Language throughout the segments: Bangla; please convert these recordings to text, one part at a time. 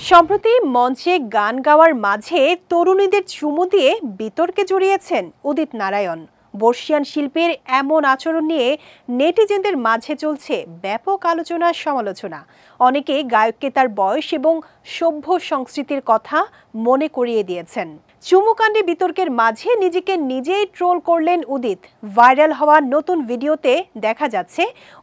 সম্প্রতি মঞ্চে গান গাওয়ার মাঝে তরুণীদের চুমু দিয়ে বিতর্কে জড়িয়েছেন উদিত নারায়ণ। বর্ষিয়ান শিল্পীর এমন আচরণ নিয়ে নেটিজেনদের মাঝে চলছে ব্যাপক আলোচনা সমালোচনা। অনেকে গায়ককে তার বয়স এবং সভ্য সংস্কৃতির কথা মনে করিয়ে দিয়েছেন। চুমুকাণ্ডে বিতর্কের মাঝে নিজেকে নিজেই ট্রোল করলেন উদিত। ভাইরাল হওয়া নতুন ভিডিওতে দেখা যাচ্ছে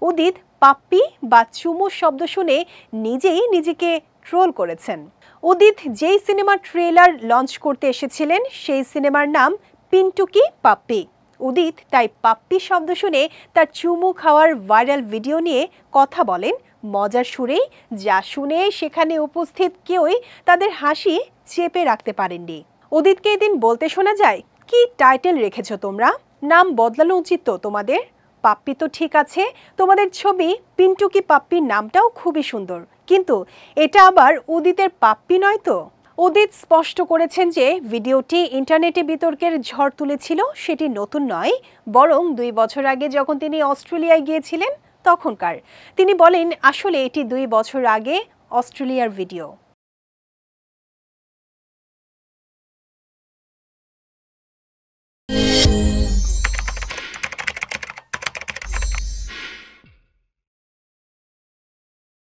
উদিত পাপ্পি বা চুমু শব্দ শুনে নিজেই নিজেকে ট্রোল করেছেন। উদিত যেই সিনেমার ট্রেলার লঞ্চ করতে এসেছিলেন সেই সিনেমার নাম পিন্টুকি পাপ্পি। উদিত তাই পাপ্পি শব্দ শুনে তার চুমু খাওয়ার ভাইরাল ভিডিও নিয়ে কথা বলেন মজার সুরেই, যা শুনে সেখানে উপস্থিত কেউই তাদের হাসি চেপে রাখতে পারেননি। উদিতকে এদিন বলতে শোনা যায়, কি টাইটেল রেখেছো তোমরা? নাম বদলানো উচিত তো তোমাদের। পাপ্পি তো ঠিক আছে, তোমাদের ছবি পিন্টুকি পাপ্পি নামটাও খুবই সুন্দর, কিন্তু এটা আবার উদিতের পাপ্পি নয় তো। উদিত স্পষ্ট করেছেন যে ভিডিওটি ইন্টারনেটে বিতর্কের ঝড় তুলেছিল সেটি নতুন নয়, বরং 2 বছর আগে যখন তিনি অস্ট্রেলিয়ায় গিয়েছিলেন তখনকার। তিনি বলেন আসলে এটি 2 বছর আগে অস্ট্রেলিয়ার ভিডিও।